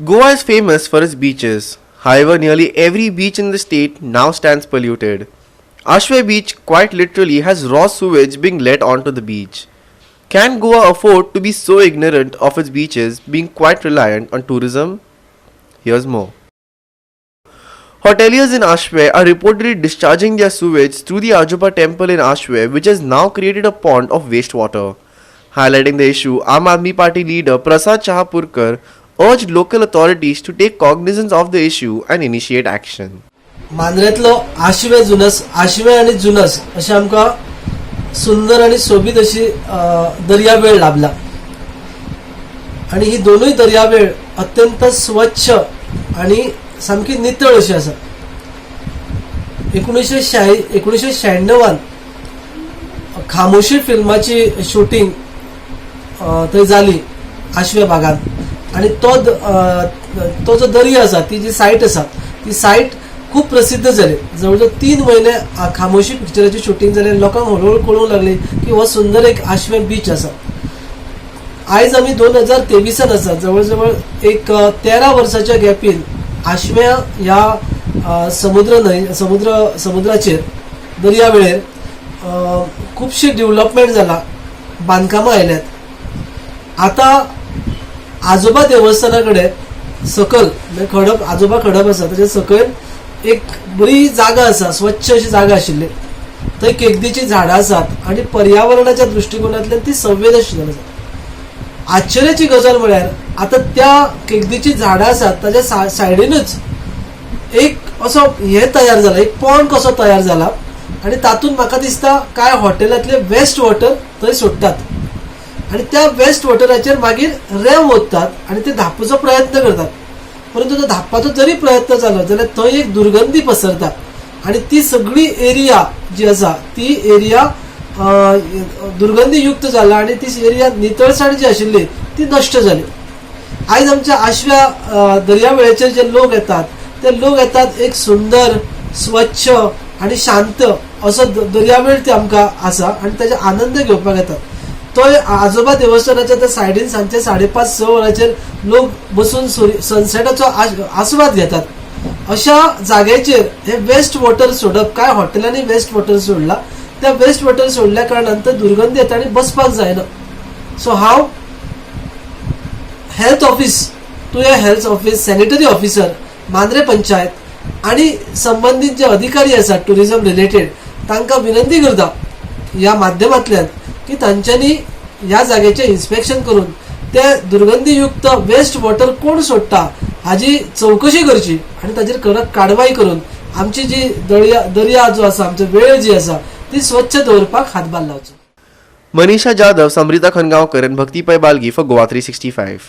Goa is famous for its beaches. However, nearly every beach in the state now stands polluted. Ashwem beach quite literally has raw sewage being let onto the beach. Can Goa afford to be so ignorant of its beaches, being quite reliant on tourism? Here's more. Hoteliers in Ashwem are reportedly discharging their sewage through the Ajoba temple in Ashwem, which has now created a pond of wastewater. Highlighting the issue, Aam Aadmi Party leader Prasad Chahapurkar urged local authorities to take cognizance of the issue and initiate action. मांद्रेतलो आशवे आणि जुनस अशें आमकां सुंदर आणि सोबीत अशी दर्यावेळ लाभला आणि ही दोनूय दर्यावेळ अत्यंत स्वच्छ आणि सामकी नितळ अशी आसा. 1996 खामोशी फिल्माची शूटिंग थंय जाली आशवे भागात आणि तो जो दर्या आसा ती जी सायट आसा ती सायट खूप प्रसिद्ध झाली. जवळजवळ 3 महिने खामोशी पिक्चराची शूटिंग जाली. लोकांक हळूहळू कळूंक लागली की हो सुंदर एक आशवेम बीच आसा. आयज आमी 2023 आसा. जवळजवळ एक 13 वर्साच्या गॅपीन आशव्या ह्या समुद्राचेर दर्यावेळेर खूपशी डेव्हलपमेंट जाला, बांदकामां आयल्यात. आता आजोबा देवस्थानाकडे सकल खडप आजोबा खडप आसा ताचे सकयल एक बरी जागा आसा, स्वच्छ अशी जागा आशिल्ली. थंय केकदीची झाडां आसात आणि पर्यावरणाच्या दृष्टिकोनांतल्यान ती संवेदनशील आसा. आश्चर्याची गजाल म्हळ्यार आता त्या केकदीची झाडां आसात ताच्या सायडीनच एक असो हे तयार जाला, एक पॉन्ड कसो तयार जाला आणि तातूंत म्हाका दिसता काय हॉटेलांतले वेस्ट वॉटर थंय सोडटात आणि त्या वेस्ट वॉटराचेर मागीर रेंव ओततात आणि ते धांपूचो प्रयत्न करतात. परंतु तो धांपपाचो जरी प्रयत्न जालो जाल्यार थंय एक दुर्गंधी पसरता आणि ती सगळी एरिया जी आसा ती एरिया दुर्गंधी युक्त जाला आणि ती एरिया नितळसाण जी आशिल्ली ती नष्ट जाली. आयज आमच्या आशव्या दर्यावेळेचेर जे लोक येतात ते लोक येतात एक सुंदर स्वच्छ आणि शांत असो दर्यावेळ ते आमकां आसा आणि ताचे आनंद घेवपाक येतात. तो आजोबा देवस्थानाच्या त्या सायडीन सांजचे 5:30-6 वरांचेर लोक बसून सनसेटाचो आस्वाद घेतात. अशा जाग्याचेर हे वेस्ट वॉटर सोडप, काय हॉटेलांनी वेस्ट वॉटर सोडला, त्या वेस्ट वॉटर सोडल्या कारणान तर दुर्गंधी येता आणि बसपाक जायना. सो हांव health office to a health office, sanitary officer, Mandrem panchayat आणि संबंधित जे अधिकारी आसात टुरिझम रिलेटेड तांकां विनंती करता ह्या माध्यमांतल्यान की तांच्यांनी ह्या जाग्याचे इन्स्पेक्शन करून ते दुर्गंधीयुक्त वेस्ट वॉटर कोण सोडटा हाजी चौकशी करची आणि ताचेर कडक कारवाई करून आमची जी दर्या जो आसा, आमची वेळ जी आसा ती स्वच्छ दवरपाक हातभार लावचो. Manisha Jadhav, Samrita खनगांवकर and Bhakti Pai Balgi for GOA365.